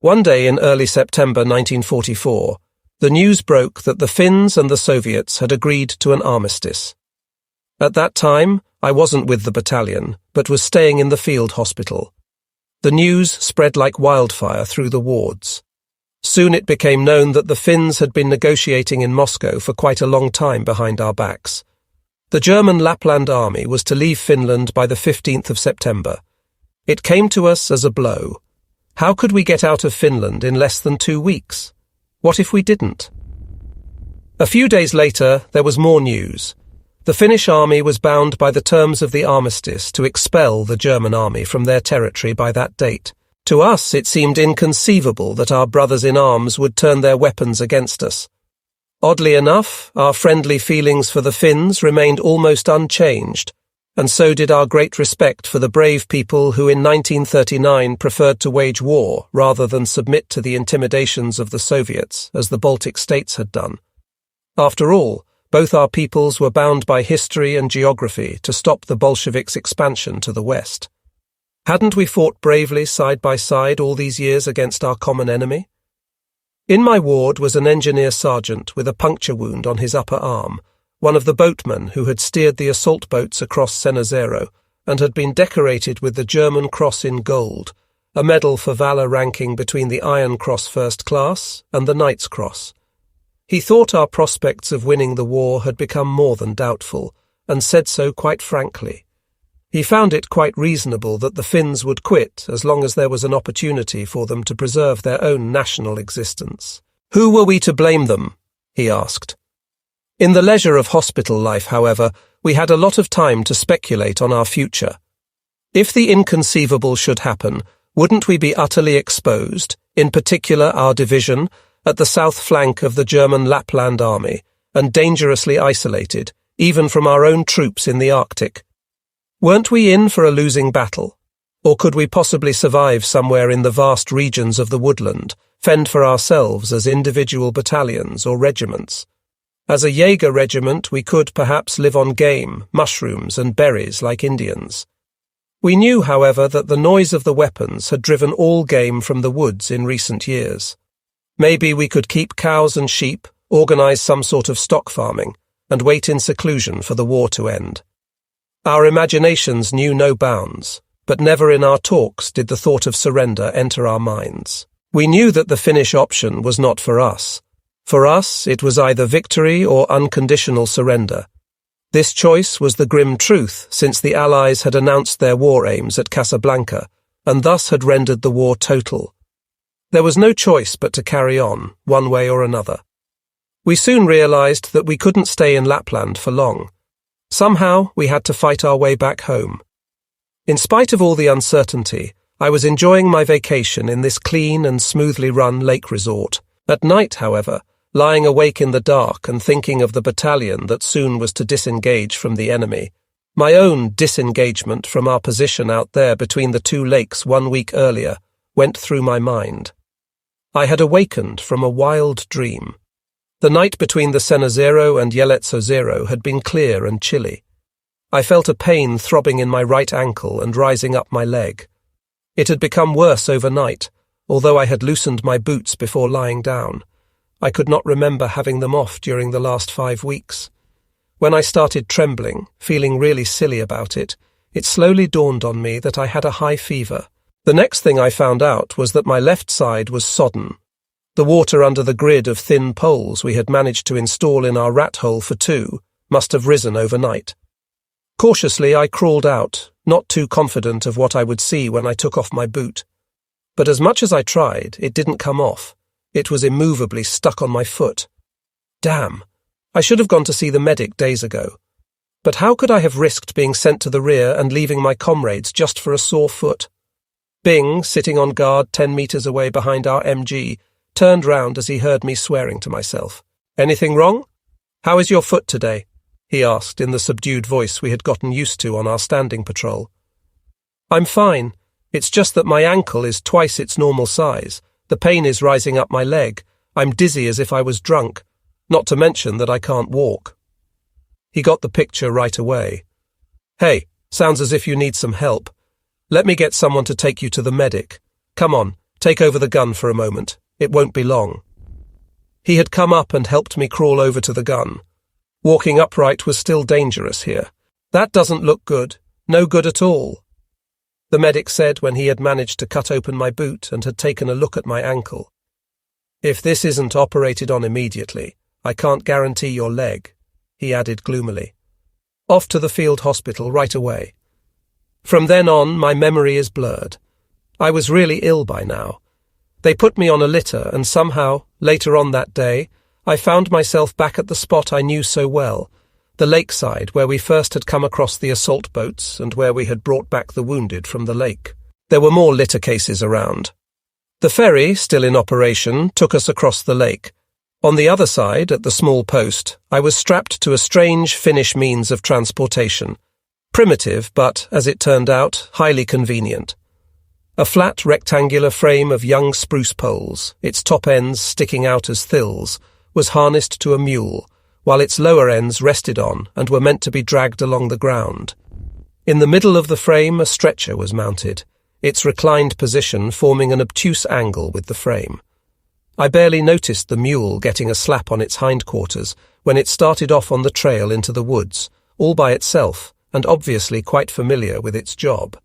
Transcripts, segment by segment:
One day in early September 1944, the news broke that the Finns and the Soviets had agreed to an armistice. At that time, I wasn't with the battalion, but was staying in the field hospital. The news spread like wildfire through the wards. Soon it became known that the Finns had been negotiating in Moscow for quite a long time behind our backs. The German Lapland Army was to leave Finland by the 15th of September. It came to us as a blow. How could we get out of Finland in less than 2 weeks? What if we didn't? A few days later, there was more news. The Finnish army was bound by the terms of the armistice to expel the German army from their territory by that date. To us, it seemed inconceivable that our brothers in arms would turn their weapons against us. Oddly enough, our friendly feelings for the Finns remained almost unchanged, and so did our great respect for the brave people who in 1939 preferred to wage war rather than submit to the intimidations of the Soviets, as the Baltic states had done. After all, both our peoples were bound by history and geography to stop the Bolsheviks' expansion to the west. Hadn't we fought bravely side by side all these years against our common enemy? In my ward was an engineer sergeant with a puncture wound on his upper arm, one of the boatmen who had steered the assault boats across Senazero and had been decorated with the German Cross in gold, a medal for valour ranking between the Iron Cross First Class and the Knight's Cross. He thought our prospects of winning the war had become more than doubtful, and said so quite frankly. He found it quite reasonable that the Finns would quit as long as there was an opportunity for them to preserve their own national existence. Who were we to blame them? He asked. In the leisure of hospital life, however, we had a lot of time to speculate on our future. If the inconceivable should happen, wouldn't we be utterly exposed, in particular our division, at the south flank of the German Lapland Army, and dangerously isolated, even from our own troops in the Arctic? Weren't we in for a losing battle? Or could we possibly survive somewhere in the vast regions of the woodland, fend for ourselves as individual battalions or regiments? As a Jaeger regiment, we could perhaps live on game, mushrooms, and berries like Indians. We knew, however, that the noise of the weapons had driven all game from the woods in recent years. Maybe we could keep cows and sheep, organise some sort of stock farming, and wait in seclusion for the war to end. Our imaginations knew no bounds, but never in our talks did the thought of surrender enter our minds. We knew that the Finnish option was not for us. For us, it was either victory or unconditional surrender. This choice was the grim truth, since the Allies had announced their war aims at Casablanca, and thus had rendered the war total. There was no choice but to carry on, one way or another. We soon realised that we couldn't stay in Lapland for long. Somehow, we had to fight our way back home. In spite of all the uncertainty, I was enjoying my vacation in this clean and smoothly run lake resort. At night, however, lying awake in the dark and thinking of the battalion that soon was to disengage from the enemy, my own disengagement from our position out there between the two lakes 1 week earlier, went through my mind. I had awakened from a wild dream. The night between the Senazero and Yeletsozero had been clear and chilly. I felt a pain throbbing in my right ankle and rising up my leg. It had become worse overnight, although I had loosened my boots before lying down. I could not remember having them off during the last 5 weeks. When I started trembling, feeling really silly about it, it slowly dawned on me that I had a high fever. The next thing I found out was that my left side was sodden. The water under the grid of thin poles we had managed to install in our rat hole for 2 must have risen overnight. Cautiously I crawled out, not too confident of what I would see when I took off my boot. But as much as I tried, it didn't come off. It was immovably stuck on my foot. Damn! I should have gone to see the medic days ago. But how could I have risked being sent to the rear and leaving my comrades just for a sore foot? Bing, sitting on guard 10 metres away behind our MG, turned round as he heard me swearing to myself. "Anything wrong? How is your foot today?" he asked in the subdued voice we had gotten used to on our standing patrol. "I'm fine. It's just that my ankle is twice its normal size. The pain is rising up my leg. I'm dizzy as if I was drunk, not to mention that I can't walk." He got the picture right away. "Hey, sounds as if you need some help. Let me get someone to take you to the medic. Come on, Take over the gun for a moment. It won't be long." He had come up and helped me crawl over to the gun. Walking upright was still dangerous here. "That doesn't look good. No good at all," the medic said when he had managed to cut open my boot and had taken a look at my ankle. "If this isn't operated on immediately, I can't guarantee your leg," he added gloomily. "Off to the field hospital right away." From then on, my memory is blurred. I was really ill by now. They put me on a litter, and somehow, later on that day, I found myself back at the spot I knew so well, the lakeside where we first had come across the assault boats and where we had brought back the wounded from the lake. There were more litter cases around. The ferry, still in operation, took us across the lake. On the other side, at the small post, I was strapped to a strange Finnish means of transportation. Primitive, but, as it turned out, highly convenient. A flat rectangular frame of young spruce poles, its top ends sticking out as thills, was harnessed to a mule, while its lower ends rested on and were meant to be dragged along the ground. In the middle of the frame a stretcher was mounted, its reclined position forming an obtuse angle with the frame. I barely noticed the mule getting a slap on its hindquarters when it started off on the trail into the woods, all by itself, and obviously quite familiar with its job.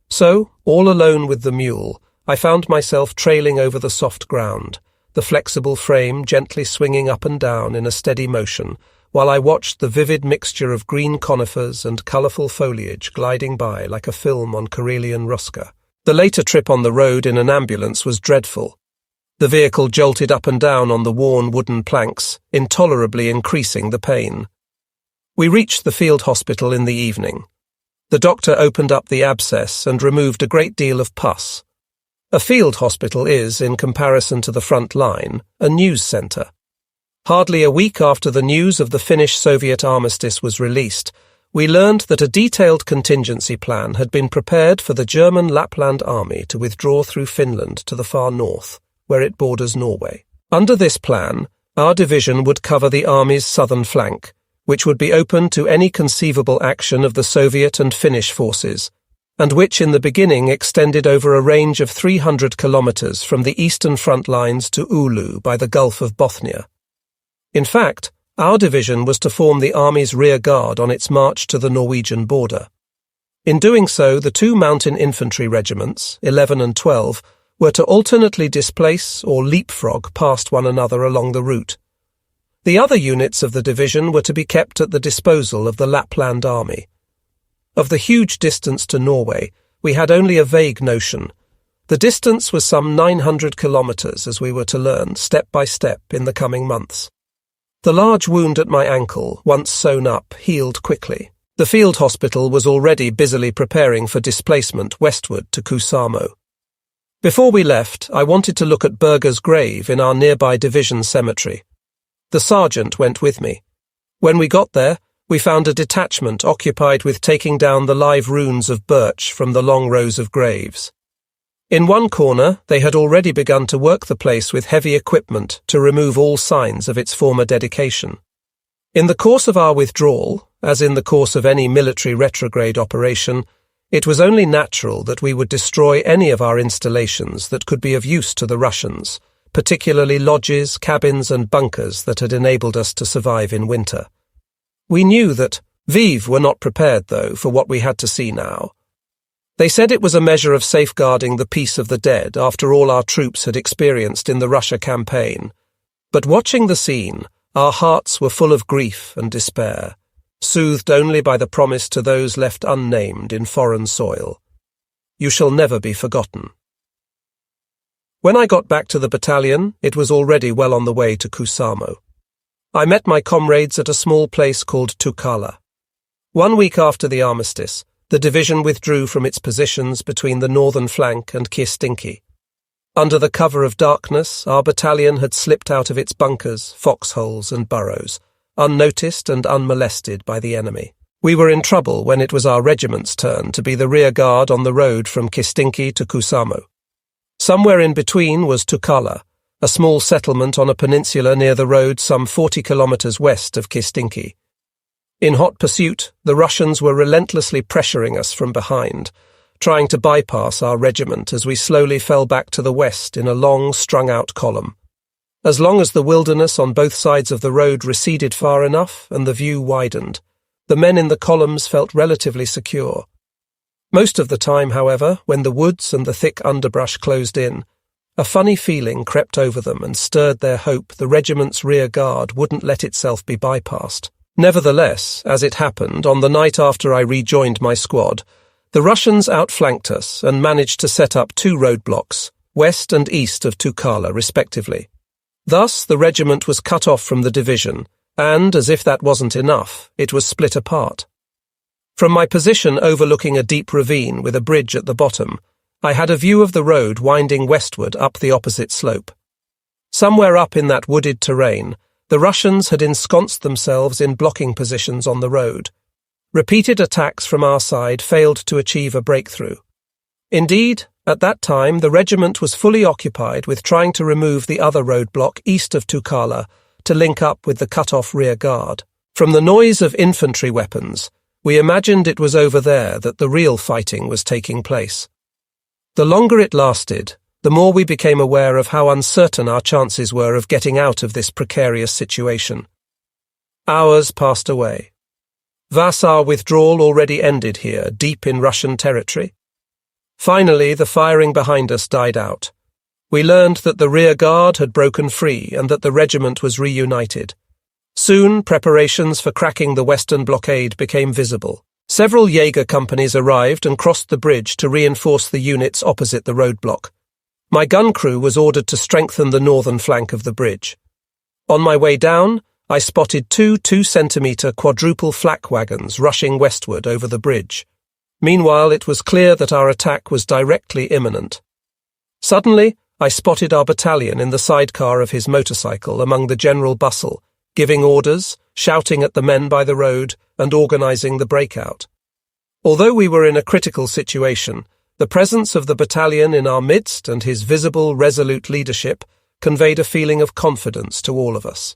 So, all alone with the mule, I found myself trailing over the soft ground, the flexible frame gently swinging up and down in a steady motion, while I watched the vivid mixture of green conifers and colourful foliage gliding by like a film on Karelian Ruska. The later trip on the road in an ambulance was dreadful. The vehicle jolted up and down on the worn wooden planks, intolerably increasing the pain. We reached the field hospital in the evening. The doctor opened up the abscess and removed a great deal of pus. A field hospital is, in comparison to the front line, a news centre. Hardly a week after the news of the Finnish-Soviet armistice was released, we learned that a detailed contingency plan had been prepared for the German Lapland Army to withdraw through Finland to the far north, where it borders Norway. Under this plan, our division would cover the army's southern flank, which would be open to any conceivable action of the Soviet and Finnish forces, and which in the beginning extended over a range of 300 kilometres from the eastern front lines to Oulu by the Gulf of Bothnia. In fact, our division was to form the army's rear guard on its march to the Norwegian border. In doing so, the two mountain infantry regiments, 11 and 12, were to alternately displace or leapfrog past one another along the route. The other units of the division were to be kept at the disposal of the Lapland Army. Of the huge distance to Norway, we had only a vague notion. The distance was some 900 kilometres, as we were to learn, step by step, in the coming months. The large wound at my ankle, once sewn up, healed quickly. The field hospital was already busily preparing for displacement westward to Kuusamo. Before we left, I wanted to look at Berger's grave in our nearby division cemetery. The sergeant went with me. When we got there, we found a detachment occupied with taking down the live runes of birch from the long rows of graves. In one corner, they had already begun to work the place with heavy equipment to remove all signs of its former dedication. In the course of our withdrawal, as in the course of any military retrograde operation, it was only natural that we would destroy any of our installations that could be of use to the Russians, particularly lodges, cabins and bunkers that had enabled us to survive in winter. We knew that Vive were not prepared, though, for what we had to see now. They said it was a measure of safeguarding the peace of the dead after all our troops had experienced in the Russia campaign. But watching the scene, our hearts were full of grief and despair, soothed only by the promise to those left unnamed in foreign soil. You shall never be forgotten. When I got back to the battalion, it was already well on the way to Kuusamo. I met my comrades at a small place called Tukala. 1 week after the armistice, the division withdrew from its positions between the northern flank and Kiestinki. Under the cover of darkness, our battalion had slipped out of its bunkers, foxholes and burrows, unnoticed and unmolested by the enemy. We were in trouble when it was our regiment's turn to be the rear guard on the road from Kiestinki to Kuusamo. Somewhere in between was Tukala, a small settlement on a peninsula near the road some 40 kilometres west of Kiestinki. In hot pursuit, the Russians were relentlessly pressuring us from behind, trying to bypass our regiment as we slowly fell back to the west in a long, strung-out column. As long as the wilderness on both sides of the road receded far enough and the view widened, the men in the columns felt relatively secure. Most of the time, however, when the woods and the thick underbrush closed in, a funny feeling crept over them and stirred their hope the regiment's rear guard wouldn't let itself be bypassed. Nevertheless, as it happened, on the night after I rejoined my squad, the Russians outflanked us and managed to set up 2 roadblocks, west and east of Tukala, respectively. Thus, the regiment was cut off from the division, and, as if that wasn't enough, it was split apart. From my position overlooking a deep ravine with a bridge at the bottom, I had a view of the road winding westward up the opposite slope. Somewhere up in that wooded terrain, the Russians had ensconced themselves in blocking positions on the road. Repeated attacks from our side failed to achieve a breakthrough. Indeed, at that time, the regiment was fully occupied with trying to remove the other roadblock east of Tukala to link up with the cut-off rear guard. From the noise of infantry weapons, we imagined it was over there that the real fighting was taking place. The longer it lasted, the more we became aware of how uncertain our chances were of getting out of this precarious situation. Hours passed away. Was our withdrawal already ended here, deep in Russian territory? Finally, the firing behind us died out. We learned that the rear guard had broken free and that the regiment was reunited. Soon, preparations for cracking the western blockade became visible. Several Jaeger companies arrived and crossed the bridge to reinforce the units opposite the roadblock. My gun crew was ordered to strengthen the northern flank of the bridge. On my way down, I spotted 2 2-centimetre quadruple flak wagons rushing westward over the bridge. Meanwhile, it was clear that our attack was directly imminent. Suddenly, I spotted our battalion in the sidecar of his motorcycle among the general bustle, giving orders, shouting at the men by the road, and organising the breakout. Although we were in a critical situation, the presence of the battalion in our midst and his visible, resolute leadership conveyed a feeling of confidence to all of us.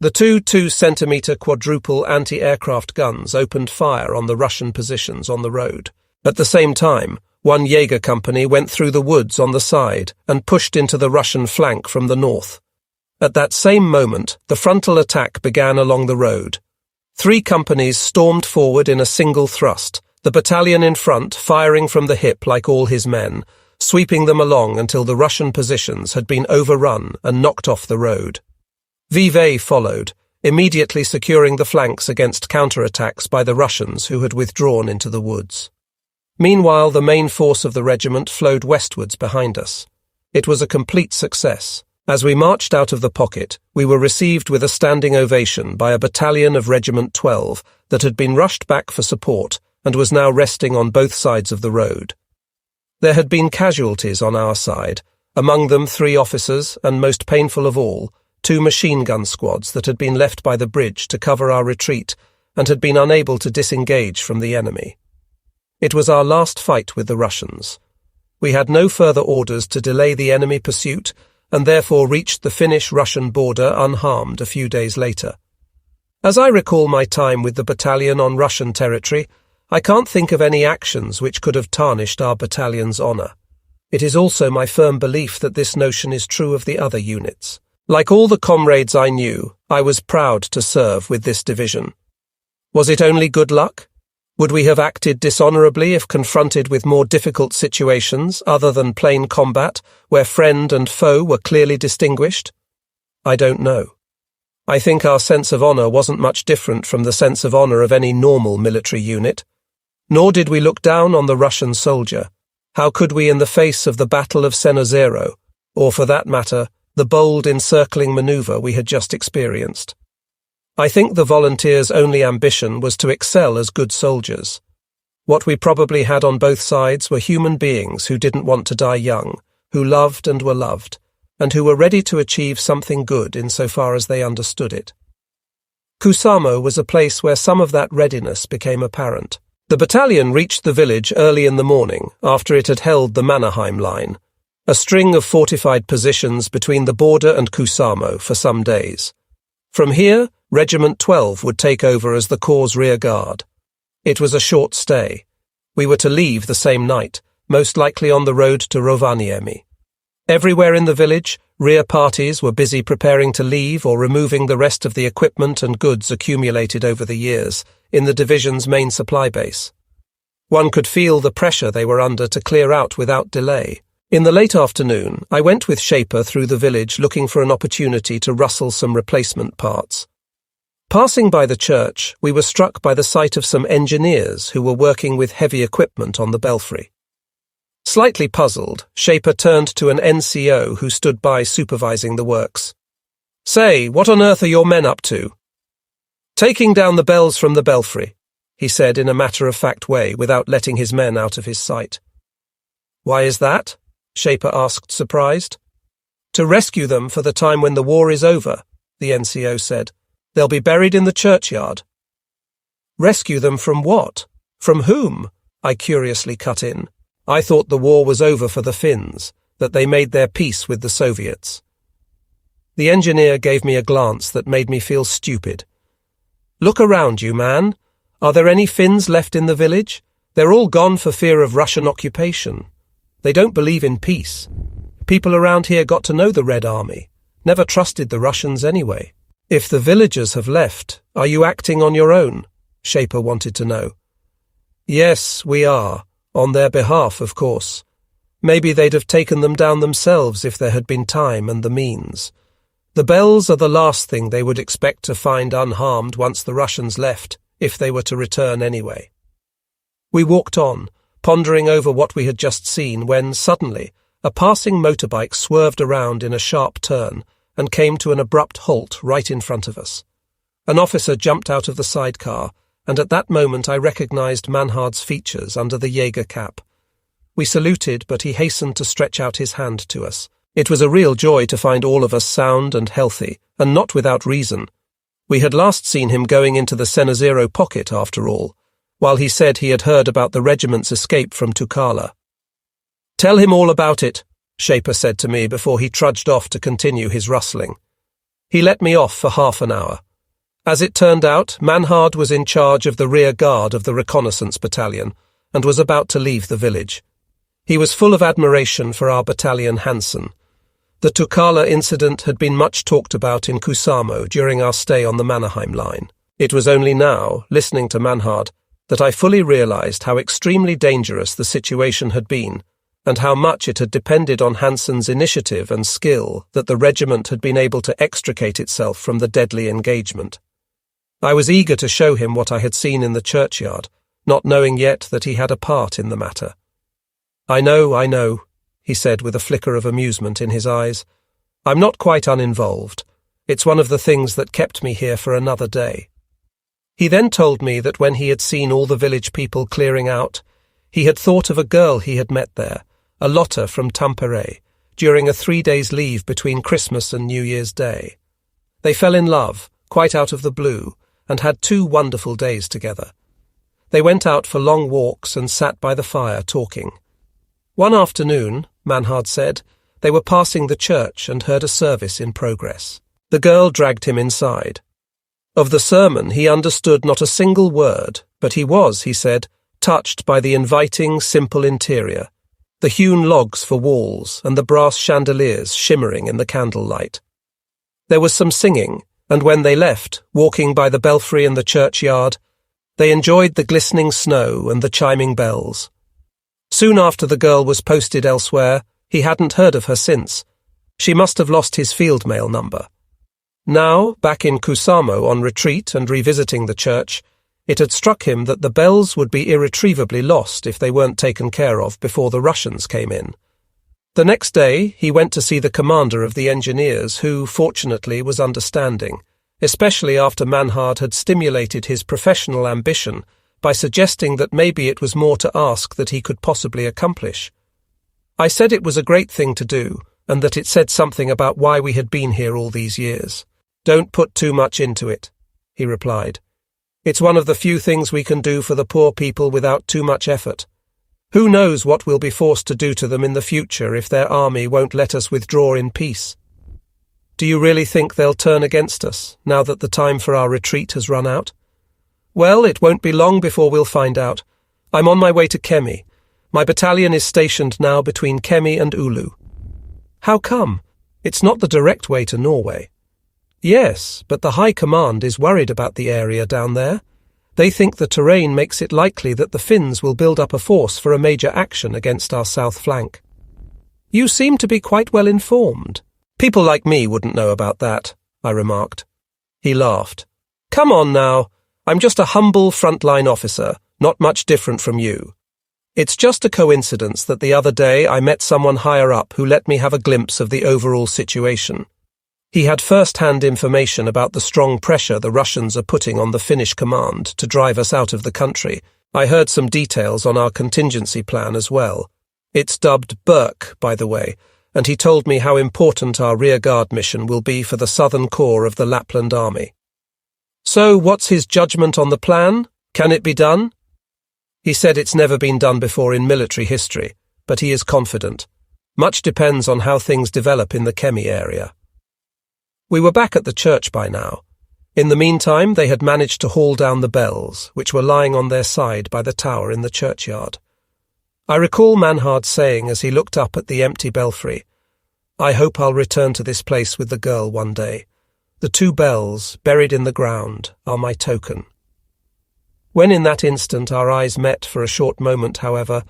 The 2 2-centimetre quadruple anti-aircraft guns opened fire on the Russian positions on the road. At the same time, 1 Jaeger company went through the woods on the side and pushed into the Russian flank from the north. At that same moment, the frontal attack began along the road. 3 companies stormed forward in a single thrust, the battalion in front firing from the hip like all his men, sweeping them along until the Russian positions had been overrun and knocked off the road. Vive followed, immediately securing the flanks against counterattacks by the Russians who had withdrawn into the woods. Meanwhile, the main force of the regiment flowed westwards behind us. It was a complete success. As we marched out of the pocket, we were received with a standing ovation by a battalion of Regiment 12 that had been rushed back for support and was now resting on both sides of the road. There had been casualties on our side, among them 3 officers and, most painful of all, 2 machine gun squads that had been left by the bridge to cover our retreat and had been unable to disengage from the enemy. It was our last fight with the Russians. We had no further orders to delay the enemy pursuit and therefore reached the Finnish-Russian border unharmed a few days later. As I recall my time with the battalion on Russian territory, I can't think of any actions which could have tarnished our battalion's honour. It is also my firm belief that this notion is true of the other units. Like all the comrades I knew, I was proud to serve with this division. Was it only good luck? Would we have acted dishonourably if confronted with more difficult situations other than plain combat, where friend and foe were clearly distinguished? I don't know. I think our sense of honour wasn't much different from the sense of honour of any normal military unit. Nor did we look down on the Russian soldier. How could we in the face of the Battle of Senozero, or for that matter, the bold encircling manoeuvre we had just experienced? I think the volunteers' only ambition was to excel as good soldiers. What we probably had on both sides were human beings who didn't want to die young, who loved and were loved, and who were ready to achieve something good insofar as they understood it. Kusamo was a place where some of that readiness became apparent. The battalion reached the village early in the morning after it had held the Mannerheim line, a string of fortified positions between the border and Kusamo for some days. From here, Regiment 12 would take over as the Corps' rear guard. It was a short stay. We were to leave the same night, most likely on the road to Rovaniemi. Everywhere in the village, rear parties were busy preparing to leave or removing the rest of the equipment and goods accumulated over the years in the division's main supply base. One could feel the pressure they were under to clear out without delay. In the late afternoon, I went with Shaper through the village looking for an opportunity to rustle some replacement parts. Passing by the church, we were struck by the sight of some engineers who were working with heavy equipment on the belfry. Slightly puzzled, Shaper turned to an NCO who stood by supervising the works. "Say, what on earth are your men up to?" "Taking down the bells from the belfry," he said in a matter-of-fact way without letting his men out of his sight. "Why is that?" Shaper asked, surprised. "To rescue them for the time when the war is over," the NCO said. "They'll be buried in the churchyard." "Rescue them from what? From whom?" I curiously cut in. I thought the war was over for the Finns, that they made their peace with the Soviets. The engineer gave me a glance that made me feel stupid. "Look around you, man. Are there any Finns left in the village? They're all gone for fear of Russian occupation. They don't believe in peace. People around here got to know the Red Army, never trusted the Russians anyway. If the villagers have left, are you acting on your own?" Shaper wanted to know. "Yes, we are. On their behalf, of course. Maybe they'd have taken them down themselves if there had been time and the means. The bells are the last thing they would expect to find unharmed once the Russians left, if they were to return anyway." We walked on, pondering over what we had just seen, when, suddenly, a passing motorbike swerved around in a sharp turn and came to an abrupt halt right in front of us. An officer jumped out of the sidecar, and at that moment I recognized Manhard's features under the Jaeger cap. We saluted, but he hastened to stretch out his hand to us. It was a real joy to find all of us sound and healthy, and not without reason. We had last seen him going into the Cenozero pocket, after all, while he said he had heard about the regiment's escape from Tukala. "Tell him all about it," Shaper said to me before he trudged off to continue his rustling. He let me off for half an hour. As it turned out, Manhard was in charge of the rear guard of the reconnaissance battalion and was about to leave the village. He was full of admiration for our battalion Hansen. The Tukala incident had been much talked about in Kusamo during our stay on the Mannerheim line. It was only now, listening to Manhard, that I fully realized how extremely dangerous the situation had been and how much it had depended on Hansen's initiative and skill that the regiment had been able to extricate itself from the deadly engagement. I was eager to show him what I had seen in the churchyard, not knowing yet that he had a part in the matter. I know, he said with a flicker of amusement in his eyes. "I'm not quite uninvolved. It's one of the things that kept me here for another day." He then told me that when he had seen all the village people clearing out, he had thought of a girl he had met there, a Lotta from Tampere, during a 3 days leave between Christmas and New Year's Day. They fell in love, quite out of the blue, and had 2 wonderful days together. They went out for long walks and sat by the fire talking. One afternoon, Manhard said, they were passing the church and heard a service in progress. The girl dragged him inside. Of the sermon he understood not a single word, but he was, he said, touched by the inviting, simple interior, the hewn logs for walls and the brass chandeliers shimmering in the candlelight. There was some singing, and when they left, walking by the belfry in the churchyard, they enjoyed the glistening snow and the chiming bells. Soon after the girl was posted elsewhere, he hadn't heard of her since. She must have lost his field mail number. Now, back in Kusamo on retreat and revisiting the church, it had struck him that the bells would be irretrievably lost if they weren't taken care of before the Russians came in. The next day, he went to see the commander of the engineers, who, fortunately, was understanding, especially after Manhard had stimulated his professional ambition by suggesting that maybe it was more to ask that he could possibly accomplish. I said it was a great thing to do, and that it said something about why we had been here all these years. "Don't put too much into it," he replied. "It's one of the few things we can do for the poor people without too much effort. Who knows what we'll be forced to do to them in the future if their army won't let us withdraw in peace? Do you really think they'll turn against us, now that the time for our retreat has run out? Well, it won't be long before we'll find out. I'm on my way to Kemi. My battalion is stationed now between Kemi and Oulu. How come? It's not the direct way to Norway. Yes, but the High Command is worried about the area down there. They think the terrain makes it likely that the Finns will build up a force for a major action against our south flank. You seem to be quite well informed. People like me wouldn't know about that, I remarked. He laughed. Come on now. I'm just a humble frontline officer, not much different from you. It's just a coincidence that the other day I met someone higher up who let me have a glimpse of the overall situation. He had first-hand information about the strong pressure the Russians are putting on the Finnish command to drive us out of the country. I heard some details on our contingency plan as well. It's dubbed Burke, by the way, and he told me how important our rearguard mission will be for the southern corps of the Lapland Army. So, what's his judgment on the plan? Can it be done? He said it's never been done before in military history, but he is confident. Much depends on how things develop in the Kemi area. We were back at the church by now. In the meantime, they had managed to haul down the bells, which were lying on their side by the tower in the churchyard. I recall Manhard saying as he looked up at the empty belfry, I hope I'll return to this place with the girl one day. The 2 bells, buried in the ground, are my token. When in that instant our eyes met for a short moment, however,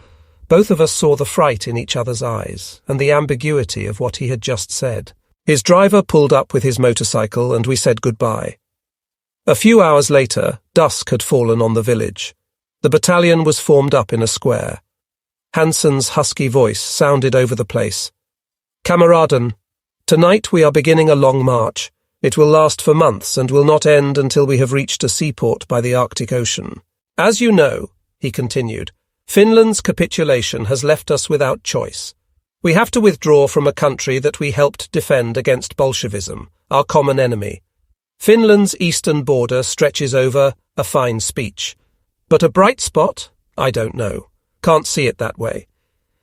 both of us saw the fright in each other's eyes and the ambiguity of what he had just said. His driver pulled up with his motorcycle and we said goodbye. A few hours later, dusk had fallen on the village. The battalion was formed up in a square. Hansen's husky voice sounded over the place. Kameraden, tonight we are beginning a long march. It will last for months and will not end until we have reached a seaport by the Arctic Ocean. As you know, he continued, Finland's capitulation has left us without choice. We have to withdraw from a country that we helped defend against Bolshevism, our common enemy. Finland's eastern border stretches over a fine speech. But a bright spot? I don't know. Can't see it that way.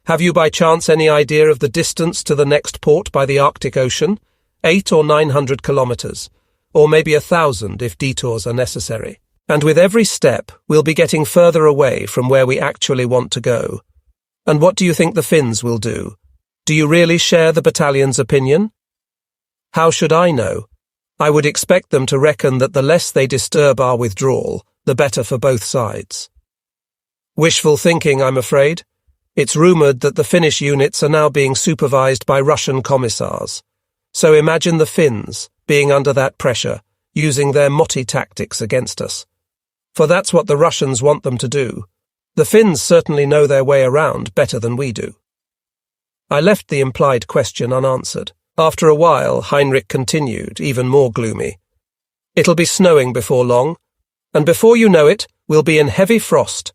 Have you by chance any idea of the distance to the next port by the Arctic Ocean? 800 or 900 kilometers, or maybe 1,000 if detours are necessary. And with every step, we'll be getting further away from where we actually want to go. And what do you think the Finns will do? Do you really share the battalion's opinion? How should I know? I would expect them to reckon that the less they disturb our withdrawal, the better for both sides. Wishful thinking, I'm afraid. It's rumoured that the Finnish units are now being supervised by Russian commissars. So imagine the Finns, being under that pressure, using their motty tactics against us. For that's what the Russians want them to do. The Finns certainly know their way around better than we do. I left the implied question unanswered. After a while, Heinrich continued, even more gloomy. It'll be snowing before long, and before you know it, we'll be in heavy frost.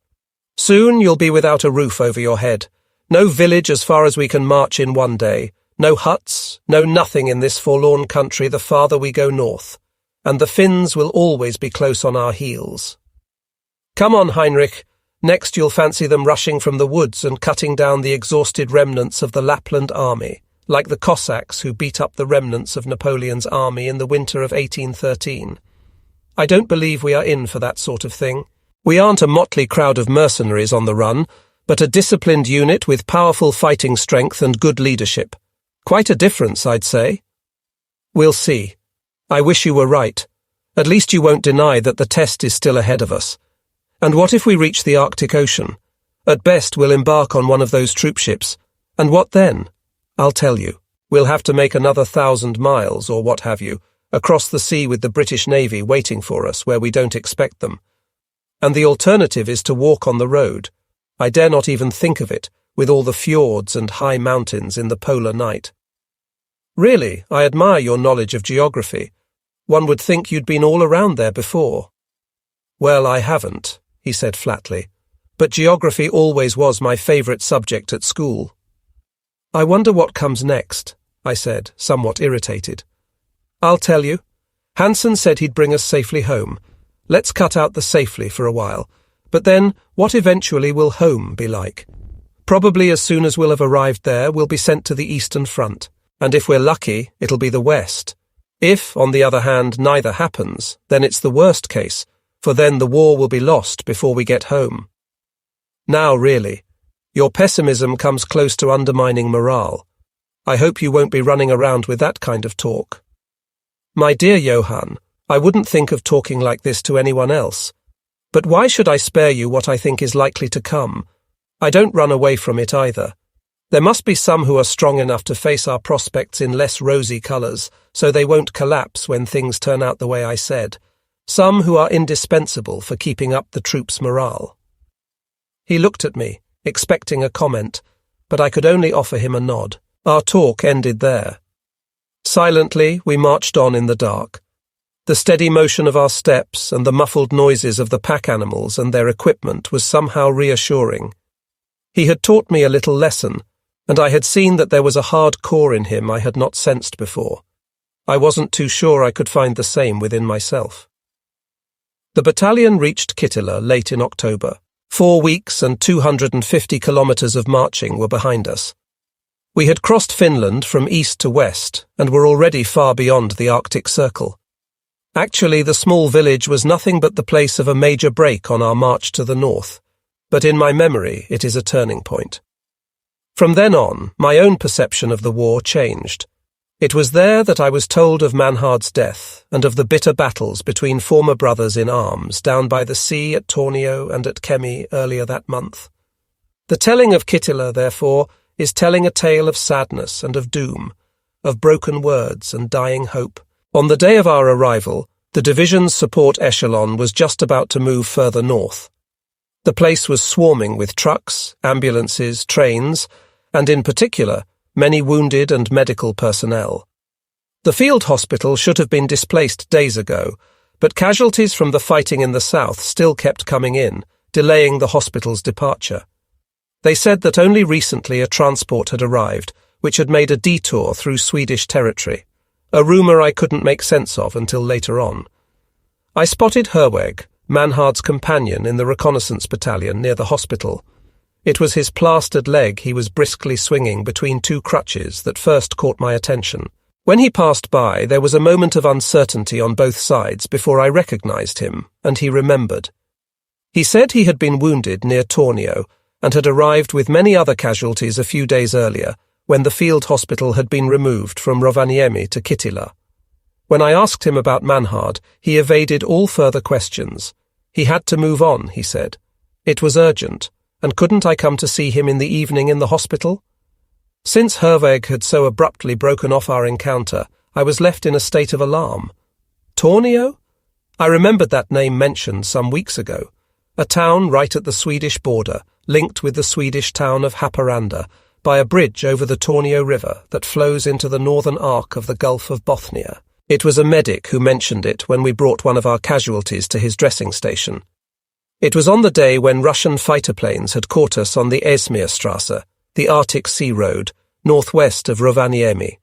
Soon you'll be without a roof over your head. No village as far as we can march in one day. No huts, no nothing in this forlorn country the farther we go north, and the Finns will always be close on our heels. Come on, Heinrich. Next you'll fancy them rushing from the woods and cutting down the exhausted remnants of the Lapland army, like the Cossacks who beat up the remnants of Napoleon's army in the winter of 1813. I don't believe we are in for that sort of thing. We aren't a motley crowd of mercenaries on the run, but a disciplined unit with powerful fighting strength and good leadership. Quite a difference, I'd say. We'll see. I wish you were right. At least you won't deny that the test is still ahead of us. And what if we reach the Arctic Ocean? At best, we'll embark on one of those troop ships. And what then? I'll tell you. We'll have to make another 1,000 miles, or what have you, across the sea with the British Navy waiting for us where we don't expect them. And the alternative is to walk on the road. I dare not even think of it, with all the fjords and high mountains in the polar night. Really, I admire your knowledge of geography. One would think you'd been all around there before. Well, I haven't, he said flatly, but geography always was my favourite subject at school. I wonder what comes next, I said, somewhat irritated. I'll tell you. Hansen said he'd bring us safely home. Let's cut out the safely for a while. But then, what eventually will home be like? Probably as soon as we'll have arrived there, we'll be sent to the Eastern Front. And if we're lucky, it'll be the West. If, on the other hand, neither happens, then it's the worst case, for then the war will be lost before we get home. Now, really, your pessimism comes close to undermining morale. I hope you won't be running around with that kind of talk. My dear Johann, I wouldn't think of talking like this to anyone else. But why should I spare you what I think is likely to come? I don't run away from it either. There must be some who are strong enough to face our prospects in less rosy colours, so they won't collapse when things turn out the way I said. Some who are indispensable for keeping up the troops' morale. He looked at me, expecting a comment, but I could only offer him a nod. Our talk ended there. Silently, we marched on in the dark. The steady motion of our steps and the muffled noises of the pack animals and their equipment was somehow reassuring. He had taught me a little lesson, and I had seen that there was a hard core in him I had not sensed before. I wasn't too sure I could find the same within myself. The battalion reached Kittila late in October. 4 weeks and 250 kilometres of marching were behind us. We had crossed Finland from east to west and were already far beyond the Arctic Circle. Actually, the small village was nothing but the place of a major break on our march to the north, but in my memory it is a turning point. From then on, my own perception of the war changed. It was there that I was told of Manhard's death and of the bitter battles between former brothers in arms down by the sea at Tornio and at Kemi earlier that month. The telling of Kittila, therefore, is telling a tale of sadness and of doom, of broken words and dying hope. On the day of our arrival, the division's support echelon was just about to move further north. The place was swarming with trucks, ambulances, trains, and in particular, many wounded and medical personnel. The field hospital should have been displaced days ago, but casualties from the fighting in the south still kept coming in, delaying the hospital's departure. They said that only recently a transport had arrived, which had made a detour through Swedish territory, a rumour I couldn't make sense of until later on. I spotted Herweg, Manhard's companion in the reconnaissance battalion near the hospital. It was his plastered leg he was briskly swinging between two crutches that first caught my attention. When he passed by, there was a moment of uncertainty on both sides before I recognized him, and he remembered. He said he had been wounded near Tornio and had arrived with many other casualties a few days earlier, when the field hospital had been removed from Rovaniemi to Kittila. When I asked him about Manhard, he evaded all further questions. He had to move on, he said. It was urgent, and couldn't I come to see him in the evening in the hospital? Since Herweg had so abruptly broken off our encounter, I was left in a state of alarm. Tornio? I remembered that name mentioned some weeks ago. A town right at the Swedish border, linked with the Swedish town of Haparanda by a bridge over the Tornio River that flows into the northern arc of the Gulf of Bothnia. It was a medic who mentioned it when we brought one of our casualties to his dressing station. It was on the day when Russian fighter planes had caught us on the Esmierstrasse, the Arctic Sea Road, northwest of Rovaniemi.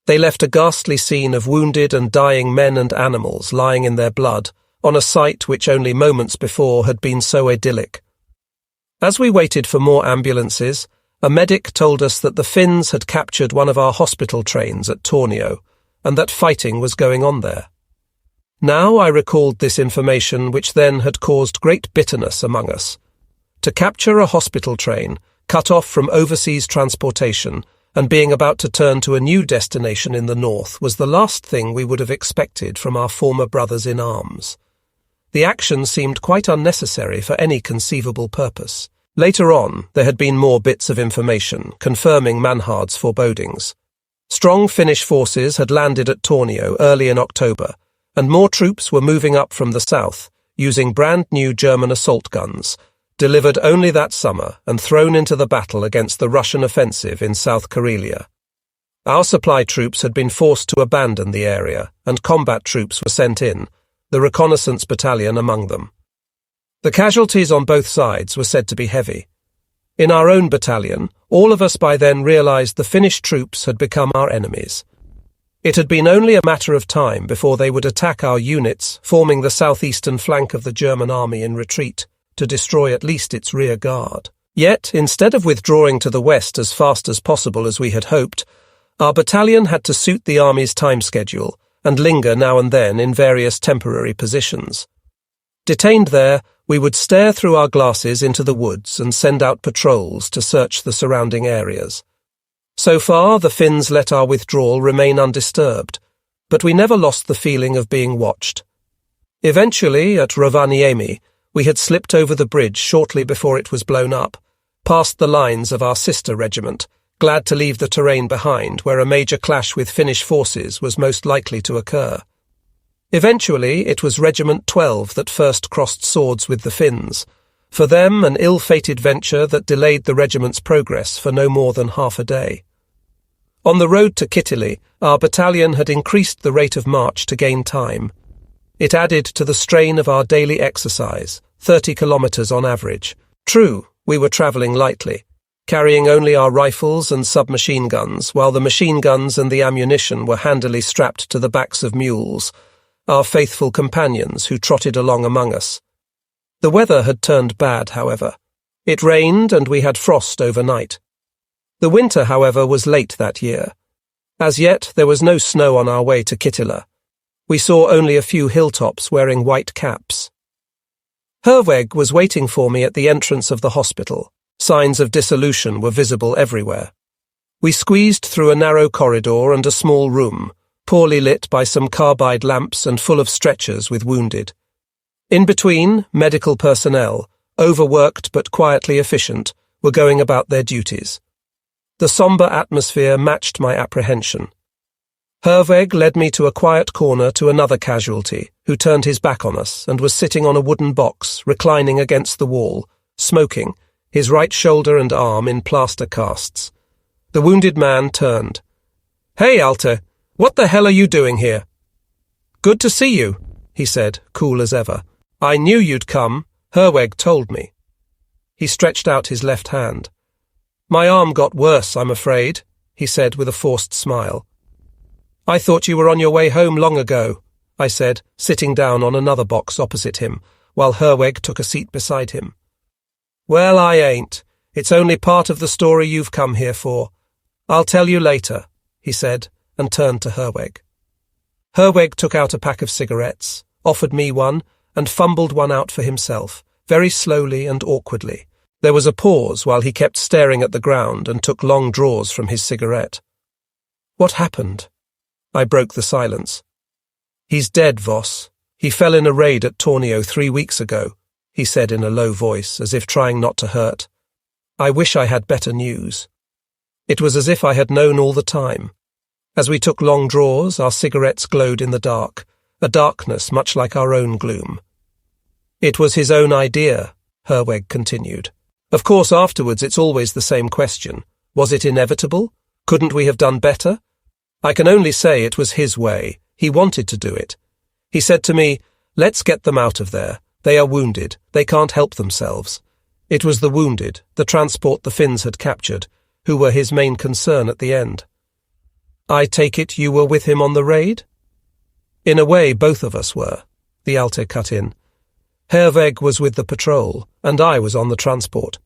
They left a ghastly scene of wounded and dying men and animals lying in their blood on a site which only moments before had been so idyllic. As we waited for more ambulances, a medic told us that the Finns had captured one of our hospital trains at Tornio and that fighting was going on there. Now I recalled this information, which then had caused great bitterness among us. To capture a hospital train, cut off from overseas transportation, and being about to turn to a new destination in the north was the last thing we would have expected from our former brothers in arms. The action seemed quite unnecessary for any conceivable purpose. Later on, there had been more bits of information confirming Manhard's forebodings. Strong Finnish forces had landed at Tornio early in October, and more troops were moving up from the south, using brand-new German assault guns, delivered only that summer and thrown into the battle against the Russian offensive in South Karelia. Our supply troops had been forced to abandon the area, and combat troops were sent in, the reconnaissance battalion among them. The casualties on both sides were said to be heavy. In our own battalion, all of us by then realized the Finnish troops had become our enemies. It had been only a matter of time before they would attack our units, forming the southeastern flank of the German army in retreat, to destroy at least its rear guard. Yet, instead of withdrawing to the west as fast as possible as we had hoped, our battalion had to suit the army's time schedule and linger now and then in various temporary positions. Detained there, We would stare through our glasses into the woods and send out patrols to search the surrounding areas. So far, the Finns let our withdrawal remain undisturbed, but we never lost the feeling of being watched. Eventually, at Rovaniemi, we had slipped over the bridge shortly before it was blown up, past the lines of our sister regiment, glad to leave the terrain behind where a major clash with Finnish forces was most likely to occur. Eventually, it was Regiment 12 that first crossed swords with the Finns, for them an ill-fated venture that delayed the regiment's progress for no more than half a day. On the road to Kittili, our battalion had increased the rate of march to gain time. It added to the strain of our daily exercise, 30 kilometres on average. True, we were travelling lightly, carrying only our rifles and submachine guns, while the machine guns and the ammunition were handily strapped to the backs of mules, our faithful companions who trotted along among us. The weather had turned bad, however. It rained and we had frost overnight. The winter, however, was late that year. As yet, there was no snow on our way to Kittila. We saw only a few hilltops wearing white caps. Herweg was waiting for me at the entrance of the hospital. Signs of dissolution were visible everywhere. We squeezed through a narrow corridor and a small room, poorly lit by some carbide lamps and full of stretchers with wounded. In between, medical personnel, overworked but quietly efficient, were going about their duties. The sombre atmosphere matched my apprehension. Herweg led me to a quiet corner to another casualty, who turned his back on us and was sitting on a wooden box, reclining against the wall, smoking, his right shoulder and arm in plaster casts. The wounded man turned. "Hey, Alte, what the hell are you doing here?" "Good to see you," he said, cool as ever. "I knew you'd come. Herweg told me." He stretched out his left hand. "My arm got worse, I'm afraid," he said with a forced smile. "I thought you were on your way home long ago," I said, sitting down on another box opposite him, while Herweg took a seat beside him. "Well, I ain't. It's only part of the story you've come here for. I'll tell you later," he said, and turned to Herweg. Herweg took out a pack of cigarettes, offered me one, and fumbled one out for himself, very slowly and awkwardly. There was a pause while he kept staring at the ground and took long draws from his cigarette. "What happened?" I broke the silence. "He's dead, Voss. He fell in a raid at Tornio 3 weeks ago," he said in a low voice, as if trying not to hurt. "I wish I had better news." It was as if I had known all the time. As we took long draws, our cigarettes glowed in the dark, a darkness much like our own gloom. "It was his own idea," Herweg continued. "Of course, afterwards it's always the same question. Was it inevitable? Couldn't we have done better? I can only say it was his way. He wanted to do it. He said to me, 'Let's get them out of there. They are wounded. They can't help themselves.' It was the wounded, the transport the Finns had captured, who were his main concern at the end." "I take it you were with him on the raid?" "In a way, both of us were," the Alte cut in. "Herweg was with the patrol, and I was on the transport."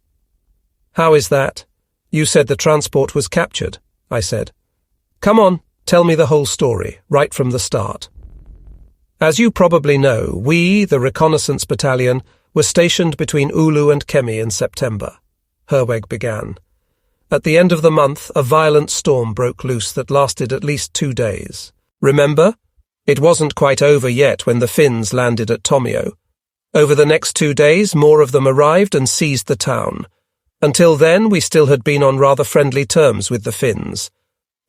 "How is that? You said the transport was captured," I said. "Come on, tell me the whole story, right from the start." "As you probably know, we, the reconnaissance battalion, were stationed between Oulu and Kemi in September," Herweg began. "At the end of the month, a violent storm broke loose that lasted at least 2 days. Remember? It wasn't quite over yet when the Finns landed at Tomio. Over the next 2 days, more of them arrived and seized the town. Until then, we still had been on rather friendly terms with the Finns.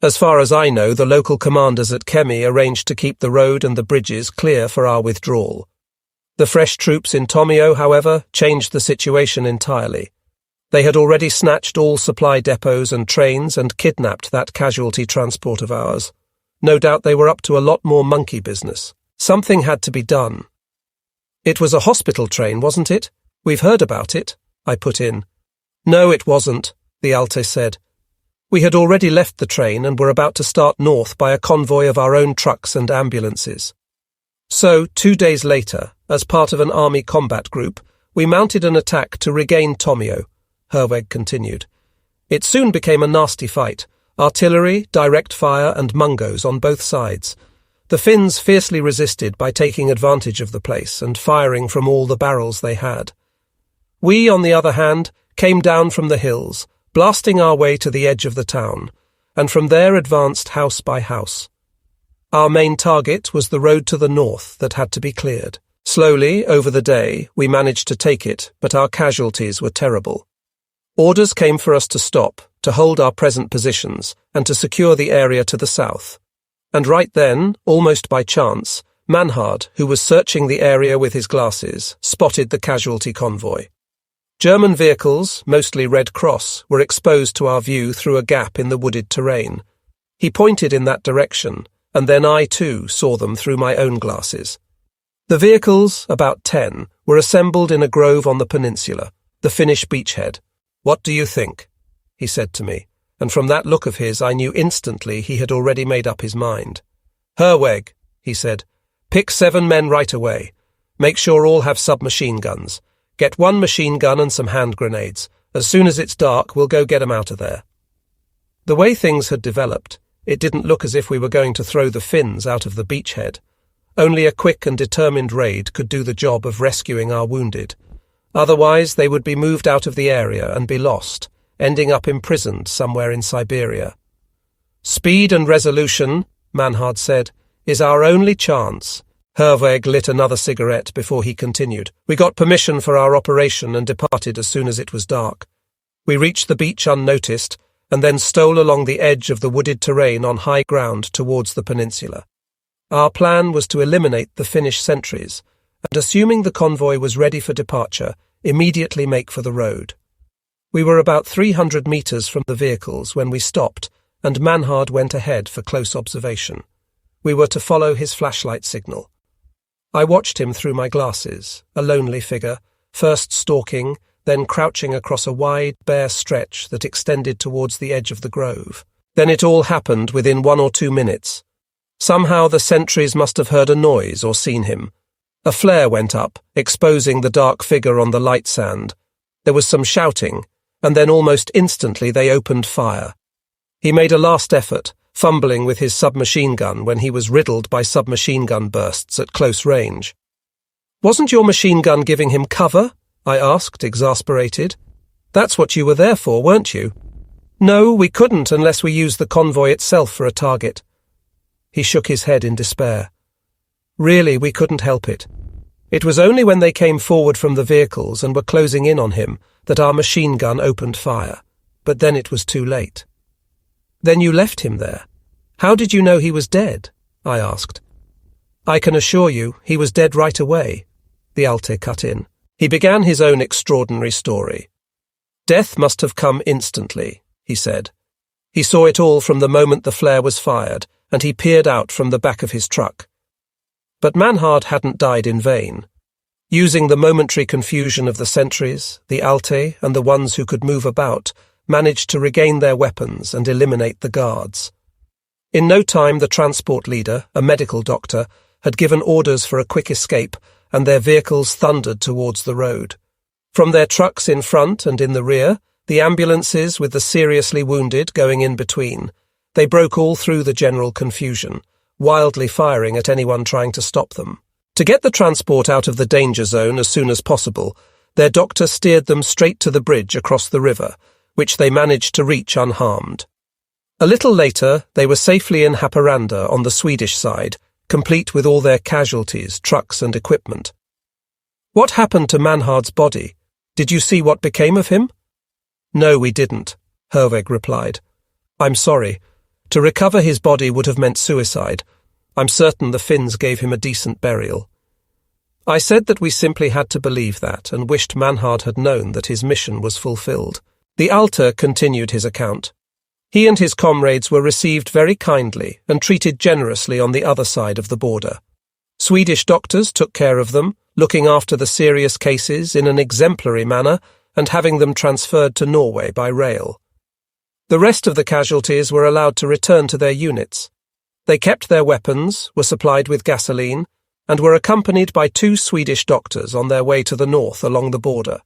As far as I know, the local commanders at Kemi arranged to keep the road and the bridges clear for our withdrawal. The fresh troops in Tomio, however, changed the situation entirely. They had already snatched all supply depots and trains and kidnapped that casualty transport of ours. No doubt they were up to a lot more monkey business. Something had to be done." "It was a hospital train, wasn't it? We've heard about it," I put in. "No, it wasn't," the Alte said. "We had already left the train and were about to start north by a convoy of our own trucks and ambulances. So, 2 days later, as part of an army combat group, we mounted an attack to regain Tomio," Herweg continued. "It soon became a nasty fight, artillery, direct fire and mungos on both sides. The Finns fiercely resisted by taking advantage of the place and firing from all the barrels they had. We, on the other hand, came down from the hills, blasting our way to the edge of the town, and from there advanced house by house. Our main target was the road to the north that had to be cleared. Slowly, over the day, we managed to take it, but our casualties were terrible. Orders came for us to stop, to hold our present positions, and to secure the area to the south. And right then, almost by chance, Manhard, who was searching the area with his glasses, spotted the casualty convoy. German vehicles, mostly Red Cross, were exposed to our view through a gap in the wooded terrain. He pointed in that direction, and then I too saw them through my own glasses. The vehicles, about 10, were assembled in a grove on the peninsula, the Finnish beachhead. "What do you think?" he said to me, and from that look of his I knew instantly he had already made up his mind. "Herweg," he said, "pick 7 men right away. Make sure all have submachine guns. Get 1 machine gun and some hand grenades. As soon as it's dark, we'll go get 'em out of there." The way things had developed, it didn't look as if we were going to throw the Finns out of the beachhead. Only a quick and determined raid could do the job of rescuing our wounded. Otherwise, they would be moved out of the area and be lost, ending up imprisoned somewhere in Siberia. "Speed and resolution," Manhard said, "is our only chance." Herweg lit another cigarette before he continued. "We got permission for our operation and departed as soon as it was dark. We reached the beach unnoticed and then stole along the edge of the wooded terrain on high ground towards the peninsula. Our plan was to eliminate the Finnish sentries and, assuming the convoy was ready for departure, immediately make for the road. We were about 300 meters from the vehicles when we stopped, and Manhard went ahead for close observation. We were to follow his flashlight signal. I watched him through my glasses, a lonely figure, first stalking, then crouching across a wide, bare stretch that extended towards the edge of the grove. Then it all happened within 1 or 2 minutes. Somehow the sentries must have heard a noise or seen him. A flare went up, exposing the dark figure on the light sand. There was some shouting, and then almost instantly they opened fire. He made a last effort, fumbling with his submachine gun when he was riddled by submachine gun bursts at close range. "Wasn't your machine gun giving him cover?" I asked, exasperated. "That's what you were there for, weren't you?" "No, we couldn't unless we used the convoy itself for a target." He shook his head in despair. "Really, we couldn't help it. It was only when they came forward from the vehicles and were closing in on him that our machine gun opened fire. But then it was too late." "Then you left him there. How did you know he was dead?" I asked. "I can assure you, he was dead right away," the Alte cut in. He began his own extraordinary story. "Death must have come instantly," he said. "He saw it all from the moment the flare was fired, and he peered out from the back of his truck." But Manhard hadn't died in vain. Using the momentary confusion of the sentries, the Alte and the ones who could move about managed to regain their weapons and eliminate the guards. In no time the transport leader, a medical doctor, had given orders for a quick escape, and their vehicles thundered towards the road. From their trucks in front and in the rear, the ambulances with the seriously wounded going in between, they broke all through the general confusion, wildly firing at anyone trying to stop them. To get the transport out of the danger zone as soon as possible, their doctor steered them straight to the bridge across the river, which they managed to reach unharmed. A little later, they were safely in Haparanda on the Swedish side, complete with all their casualties, trucks and equipment. "What happened to Manhard's body? Did you see what became of him?" "No, we didn't," Herweg replied. "I'm sorry. To recover his body would have meant suicide. I'm certain the Finns gave him a decent burial." I said that we simply had to believe that and wished Manhard had known that his mission was fulfilled. The Alte continued his account. He and his comrades were received very kindly and treated generously on the other side of the border. Swedish doctors took care of them, looking after the serious cases in an exemplary manner and having them transferred to Norway by rail. The rest of the casualties were allowed to return to their units. They kept their weapons, were supplied with gasoline, and were accompanied by 2 Swedish doctors on their way to the north along the border.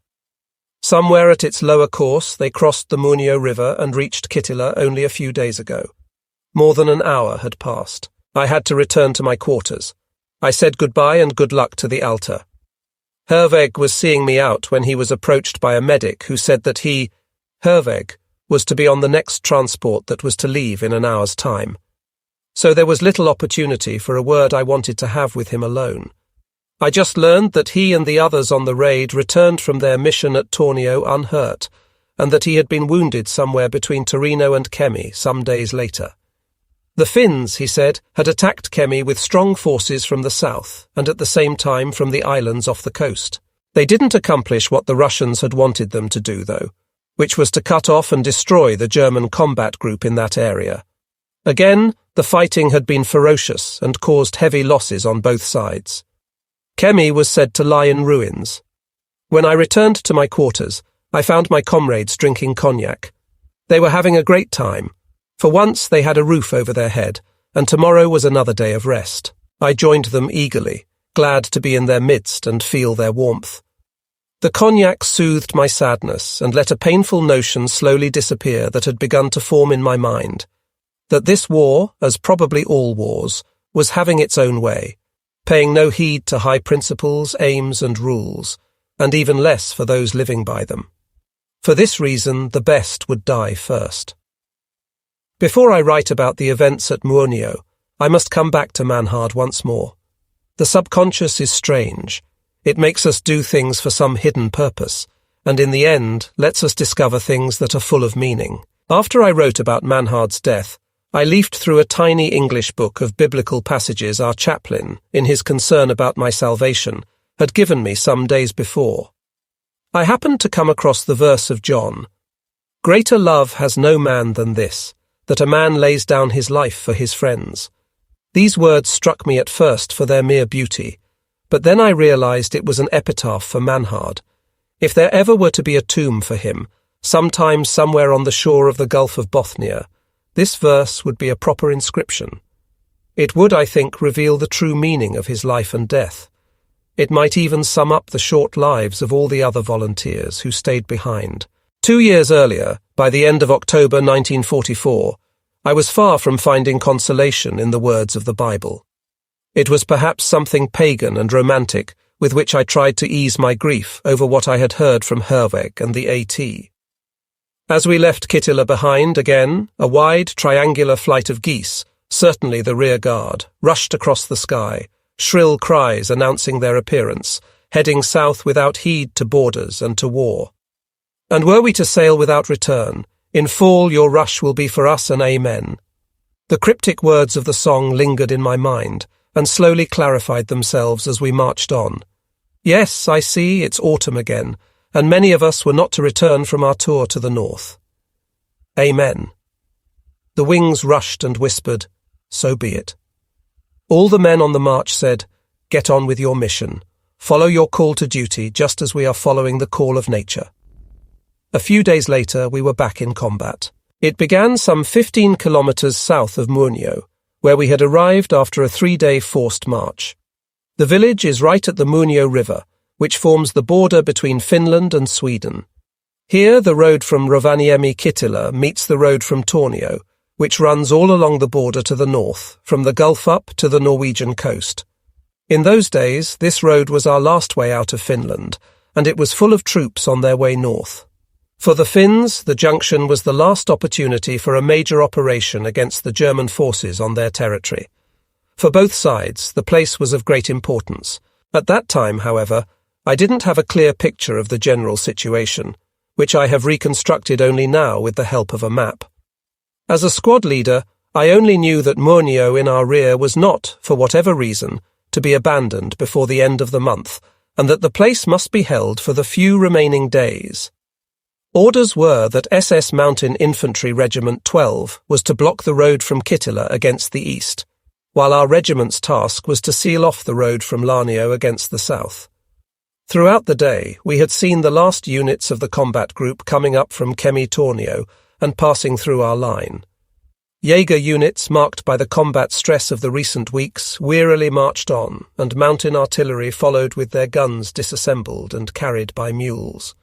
Somewhere at its lower course, they crossed the Munio River and reached Kittila only a few days ago. More than an hour had passed. I had to return to my quarters. I said goodbye and good luck to the Alta. Herweg was seeing me out when he was approached by a medic who said that he, Herweg, was to be on the next transport that was to leave in an hour's time. So there was little opportunity for a word I wanted to have with him alone. I just learned that he and the others on the raid returned from their mission at Tornio unhurt, and that he had been wounded somewhere between Torino and Kemi some days later. The Finns, he said, had attacked Kemi with strong forces from the south, and at the same time from the islands off the coast. They didn't accomplish what the Russians had wanted them to do, though, which was to cut off and destroy the German combat group in that area. Again, the fighting had been ferocious and caused heavy losses on both sides. Kemi was said to lie in ruins. When I returned to my quarters, I found my comrades drinking cognac. They were having a great time. For once they had a roof over their head, and tomorrow was another day of rest. I joined them eagerly, glad to be in their midst and feel their warmth. The cognac soothed my sadness and let a painful notion slowly disappear that had begun to form in my mind, that this war, as probably all wars, was having its own way, paying no heed to high principles, aims and rules, and even less for those living by them. For this reason, the best would die first. Before I write about the events at Muonio, I must come back to Manhard once more. The subconscious is strange. It makes us do things for some hidden purpose, and in the end lets us discover things that are full of meaning. After I wrote about Manhard's death, I leafed through a tiny English book of biblical passages our chaplain, in his concern about my salvation, had given me some days before. I happened to come across the verse of John, "Greater love has no man than this, that a man lays down his life for his friends." These words struck me at first for their mere beauty, but then I realized it was an epitaph for Manhard. If there ever were to be a tomb for him, sometime somewhere on the shore of the Gulf of Bothnia, this verse would be a proper inscription. It would, I think, reveal the true meaning of his life and death. It might even sum up the short lives of all the other volunteers who stayed behind. 2 years earlier, by the end of October 1944, I was far from finding consolation in the words of the Bible. It was perhaps something pagan and romantic with which I tried to ease my grief over what I had heard from Herweg and the AT. As we left Kittila behind again, a wide, triangular flight of geese, certainly the rear guard, rushed across the sky, shrill cries announcing their appearance, heading south without heed to borders and to war. And were we to sail without return, in fall your rush will be for us an amen. The cryptic words of the song lingered in my mind, and slowly clarified themselves as we marched on. Yes, I see, it's autumn again, and many of us were not to return from our tour to the north. Amen. The wings rushed and whispered, so be it. All the men on the march said, get on with your mission. Follow your call to duty just as we are following the call of nature. A few days later, we were back in combat. It began some 15 kilometers south of Muonio, where we had arrived after a 3-day forced march. The village is right at the Muonio River, which forms the border between Finland and Sweden. Here, the road from Rovaniemi-Kittila meets the road from Tornio, which runs all along the border to the north, from the Gulf up to the Norwegian coast. In those days, this road was our last way out of Finland, and it was full of troops on their way north. For the Finns, the junction was the last opportunity for a major operation against the German forces on their territory. For both sides, the place was of great importance. At that time, however, I didn't have a clear picture of the general situation, which I have reconstructed only now with the help of a map. As a squad leader, I only knew that Muonio in our rear was not, for whatever reason, to be abandoned before the end of the month, and that the place must be held for the few remaining days. Orders were that SS Mountain Infantry Regiment 12 was to block the road from Kittila against the east, while our regiment's task was to seal off the road from Laanio against the south. Throughout the day, we had seen the last units of the combat group coming up from Kemi-Tornio and passing through our line. Jaeger units, marked by the combat stress of the recent weeks, wearily marched on, and mountain artillery followed with their guns disassembled and carried by mules.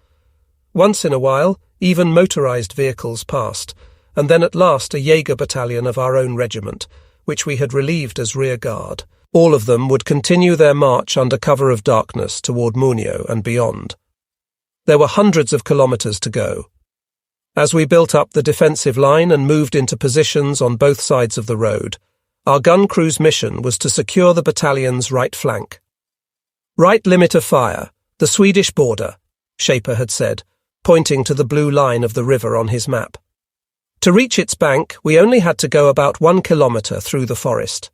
Once in a while, even motorized vehicles passed, and then at last a Jaeger battalion of our own regiment, which we had relieved as rear guard. All of them would continue their march under cover of darkness toward Munio and beyond. There were hundreds of kilometers to go. As we built up the defensive line and moved into positions on both sides of the road, our gun crew's mission was to secure the battalion's right flank. "Right limit of fire, the Swedish border," Shaper had said, pointing to the blue line of the river on his map. To reach its bank, we only had to go about 1 kilometer through the forest.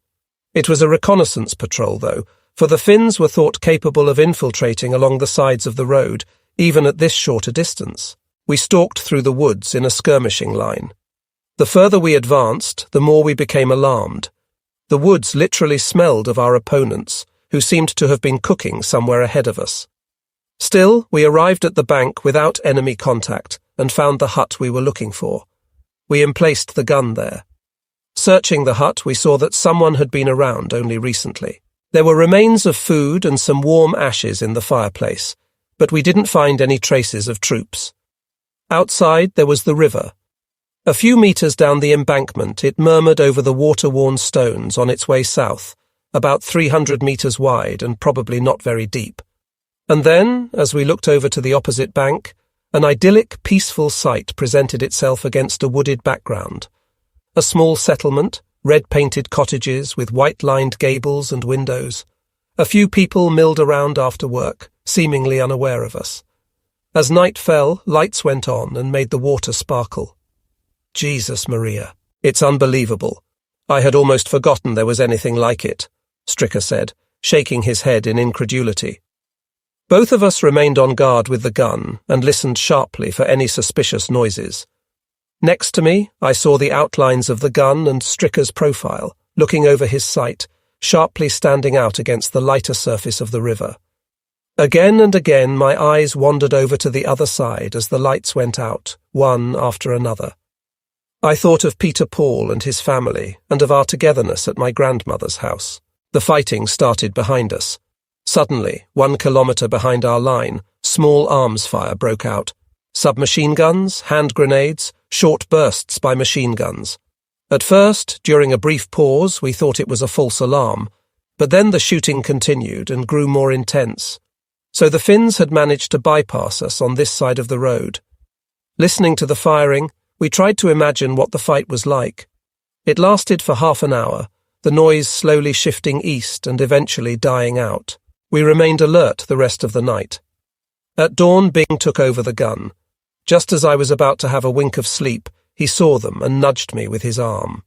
It was a reconnaissance patrol, though, for the Finns were thought capable of infiltrating along the sides of the road, even at this shorter distance. We stalked through the woods in a skirmishing line. The further we advanced, the more we became alarmed. The woods literally smelled of our opponents, who seemed to have been cooking somewhere ahead of us. Still, we arrived at the bank without enemy contact and found the hut we were looking for. We emplaced the gun there. Searching the hut, we saw that someone had been around only recently. There were remains of food and some warm ashes in the fireplace, but we didn't find any traces of troops. Outside, there was the river. A few meters down the embankment, it murmured over the water-worn stones on its way south, about 300 meters wide and probably not very deep. And then, as we looked over to the opposite bank, an idyllic, peaceful sight presented itself against a wooded background. A small settlement, red-painted cottages with white-lined gables and windows. A few people milled around after work, seemingly unaware of us. As night fell, lights went on and made the water sparkle. Jesus Maria, it's unbelievable. I had almost forgotten there was anything like it, Stricker said, shaking his head in incredulity. Both of us remained on guard with the gun and listened sharply for any suspicious noises. Next to me, I saw the outlines of the gun and Stricker's profile, looking over his sight, sharply standing out against the lighter surface of the river. Again and again my eyes wandered over to the other side as the lights went out, one after another. I thought of Peter Paul and his family, and of our togetherness at my grandmother's house. The fighting started behind us. Suddenly, 1 kilometer behind our line, small arms fire broke out. Submachine guns, hand grenades, short bursts by machine guns. At first, during a brief pause, we thought it was a false alarm, but then the shooting continued and grew more intense. So the Finns had managed to bypass us on this side of the road. Listening to the firing, we tried to imagine what the fight was like. It lasted for half an hour, the noise slowly shifting east and eventually dying out. We remained alert the rest of the night. At dawn, Bing took over the gun. Just as I was about to have a wink of sleep, he saw them and nudged me with his arm.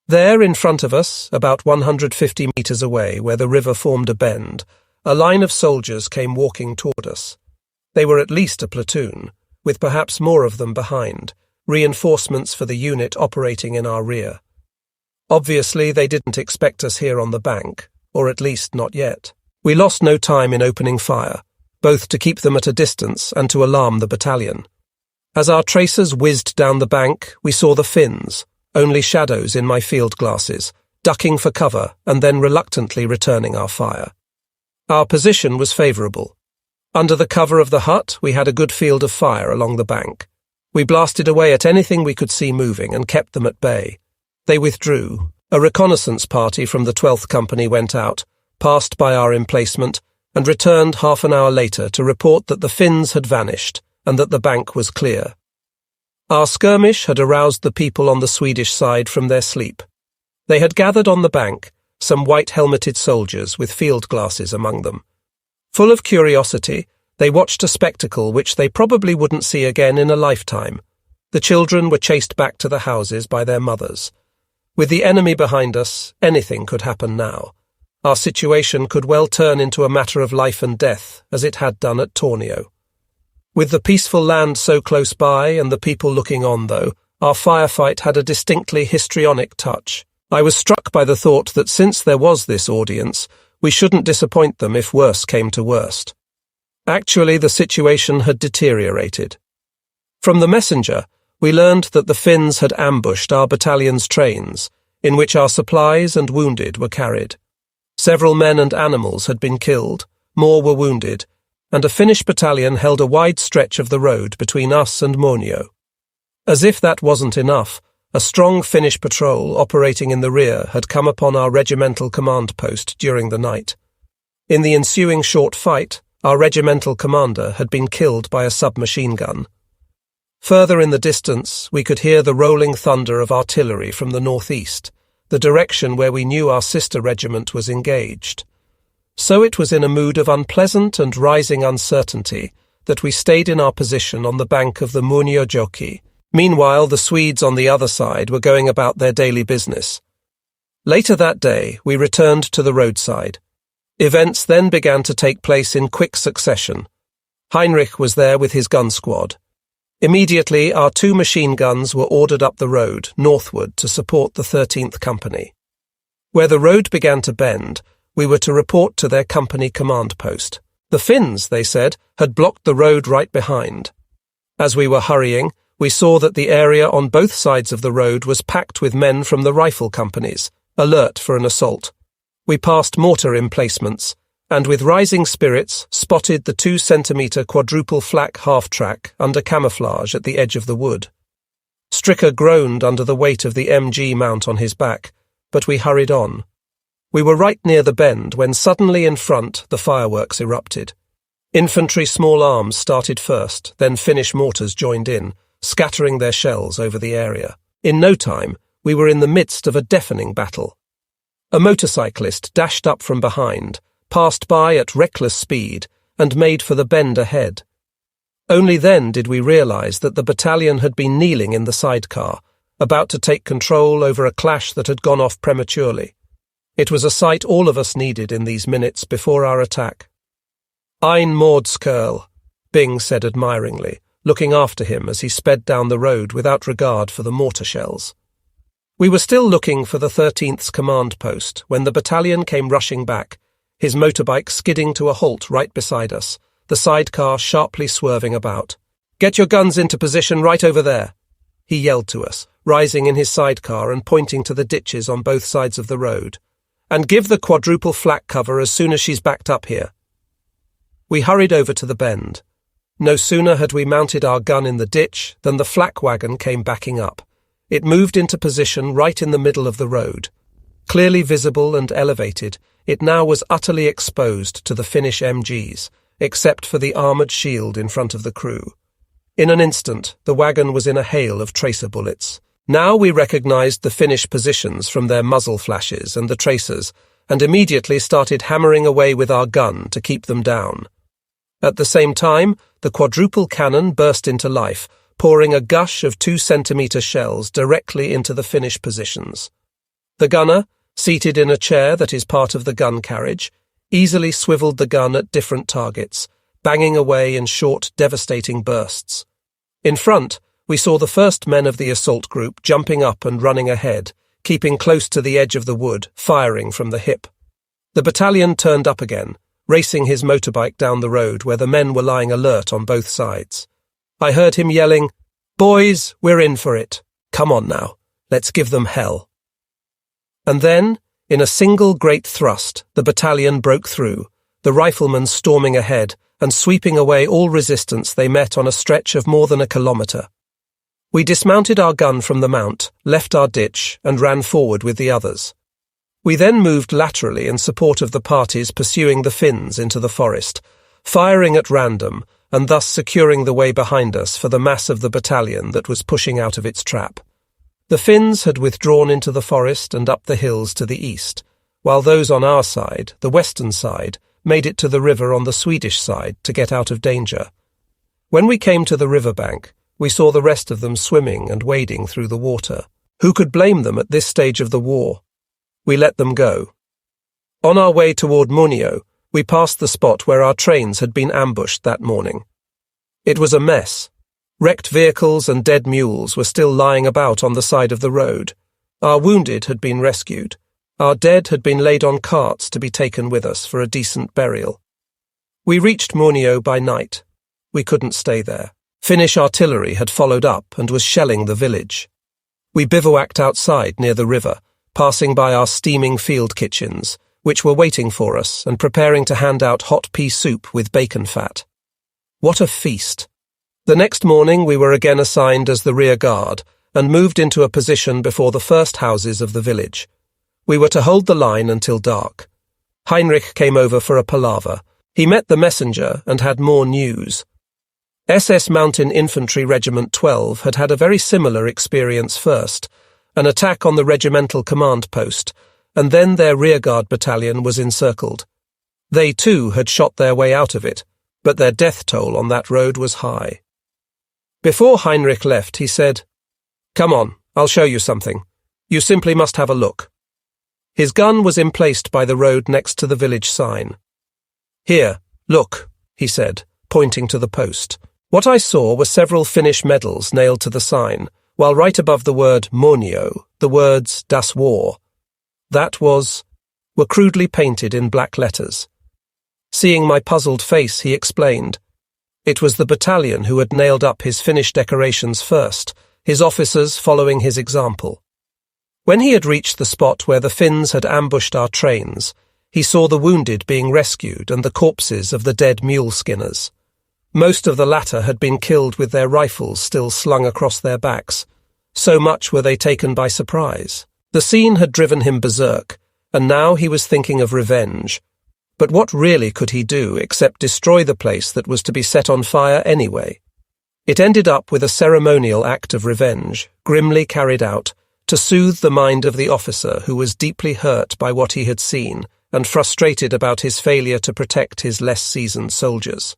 There, in front of us, about 150 meters away, where the river formed a bend, a line of soldiers came walking toward us. They were at least a platoon, with perhaps more of them behind, reinforcements for the unit operating in our rear. Obviously, they didn't expect us here on the bank, or at least not yet. We lost no time in opening fire, both to keep them at a distance and to alarm the battalion. As our tracers whizzed down the bank, we saw the Finns, only shadows in my field glasses, ducking for cover and then reluctantly returning our fire. Our position was favourable. Under the cover of the hut, we had a good field of fire along the bank. We blasted away at anything we could see moving and kept them at bay. They withdrew. A reconnaissance party from the 12th Company went out, passed by our emplacement, and returned half an hour later to report that the Finns had vanished and that the bank was clear. Our skirmish had aroused the people on the Swedish side from their sleep. They had gathered on the bank, some white-helmeted soldiers with field glasses among them. Full of curiosity, they watched a spectacle which they probably wouldn't see again in a lifetime. The children were chased back to the houses by their mothers. With the enemy behind us, anything could happen now. Our situation could well turn into a matter of life and death, as it had done at Tornio. With the peaceful land so close by and the people looking on, though, our firefight had a distinctly histrionic touch. I was struck by the thought that since there was this audience, we shouldn't disappoint them if worse came to worst. Actually, the situation had deteriorated. From the messenger, we learned that the Finns had ambushed our battalion's trains, in which our supplies and wounded were carried. Several men and animals had been killed, more were wounded, and a Finnish battalion held a wide stretch of the road between us and Munio. As if that wasn't enough, A strong Finnish patrol operating in the rear had come upon our regimental command post during the night. In the ensuing short fight, our regimental commander had been killed by a submachine gun. Further in the distance, we could hear the rolling thunder of artillery from the northeast, the direction where we knew our sister regiment was engaged. So it was in a mood of unpleasant and rising uncertainty that we stayed in our position on the bank of the Muoniojoki. Meanwhile, the Swedes on the other side were going about their daily business. Later that day, we returned to the roadside. Events then began to take place in quick succession. Heinrich was there with his gun squad. Immediately, our 2 machine guns were ordered up the road, northward, to support the 13th Company. Where the road began to bend, we were to report to their company command post. The Finns, they said, had blocked the road right behind. As we were hurrying, we saw that the area on both sides of the road was packed with men from the rifle companies, alert for an assault. We passed mortar emplacements, and with rising spirits spotted the 2-centimetre quadruple flak half-track under camouflage at the edge of the wood. Stricker groaned under the weight of the MG mount on his back, but we hurried on. We were right near the bend when suddenly in front the fireworks erupted. Infantry small arms started first, then Finnish mortars joined in, scattering their shells over the area. In no time, we were in the midst of a deafening battle. A motorcyclist dashed up from behind, passed by at reckless speed, and made for the bend ahead. Only then did we realize that the battalion had been kneeling in the sidecar, about to take control over a clash that had gone off prematurely. It was a sight all of us needed in these minutes before our attack. "Ein Mordskerl," Byng said admiringly, looking after him as he sped down the road without regard for the mortar shells. We were still looking for the 13th's command post when the battalion came rushing back, his motorbike skidding to a halt right beside us, the sidecar sharply swerving about. "Get your guns into position right over there," he yelled to us, rising in his sidecar and pointing to the ditches on both sides of the road. "And give the quadruple flak cover as soon as she's backed up here." We hurried over to the bend. No sooner had we mounted our gun in the ditch than the flak wagon came backing up. It moved into position right in the middle of the road. Clearly visible and elevated, it now was utterly exposed to the Finnish MGs, except for the armoured shield in front of the crew. In an instant, the wagon was in a hail of tracer bullets. Now we recognised the Finnish positions from their muzzle flashes and the tracers, and immediately started hammering away with our gun to keep them down. At the same time, the quadruple cannon burst into life, pouring a gush of 2-centimetre shells directly into the Finnish positions. The gunner, seated in a chair that is part of the gun carriage, easily swivelled the gun at different targets, banging away in short, devastating bursts. In front, we saw the first men of the assault group jumping up and running ahead, keeping close to the edge of the wood, firing from the hip. The battalion turned up again, racing his motorbike down the road where the men were lying alert on both sides. I heard him yelling, "Boys, we're in for it. Come on now, let's give them hell." And then, in a single great thrust, the battalion broke through, the riflemen storming ahead and sweeping away all resistance they met on a stretch of more than a kilometre. We dismounted our gun from the mount, left our ditch, and ran forward with the others. We then moved laterally in support of the parties pursuing the Finns into the forest, firing at random and thus securing the way behind us for the mass of the battalion that was pushing out of its trap. The Finns had withdrawn into the forest and up the hills to the east, while those on our side, the western side, made it to the river on the Swedish side to get out of danger. When we came to the riverbank, we saw the rest of them swimming and wading through the water. Who could blame them at this stage of the war? We let them go. On our way toward Muonio, we passed the spot where our trains had been ambushed that morning. It was a mess. Wrecked vehicles and dead mules were still lying about on the side of the road. Our wounded had been rescued. Our dead had been laid on carts to be taken with us for a decent burial. We reached Muonio by night. We couldn't stay there. Finnish artillery had followed up and was shelling the village. We bivouacked outside near the river, passing by our steaming field kitchens, which were waiting for us and preparing to hand out hot pea soup with bacon fat. What a feast! The next morning we were again assigned as the rear guard, and moved into a position before the first houses of the village. We were to hold the line until dark. Heinrich came over for a palaver. He met the messenger and had more news. SS Mountain Infantry Regiment 12 had had a very similar experience first, an attack on the regimental command post, and then their rearguard battalion was encircled. They too had shot their way out of it, but their death toll on that road was high. Before Heinrich left, he said, "Come on, I'll show you something. You simply must have a look." His gun was emplaced by the road next to the village sign. "Here, look," he said, pointing to the post. What I saw were several Finnish medals nailed to the sign, while right above the word Muonio, the words Das War, were crudely painted in black letters. Seeing my puzzled face, he explained. It was the battalion who had nailed up his Finnish decorations first, his officers following his example. When he had reached the spot where the Finns had ambushed our trains, he saw the wounded being rescued and the corpses of the dead mule skinners. Most of the latter had been killed with their rifles still slung across their backs. So much were they taken by surprise. The scene had driven him berserk, and now he was thinking of revenge. But what really could he do except destroy the place that was to be set on fire anyway? It ended up with a ceremonial act of revenge, grimly carried out, to soothe the mind of the officer who was deeply hurt by what he had seen and frustrated about his failure to protect his less seasoned soldiers.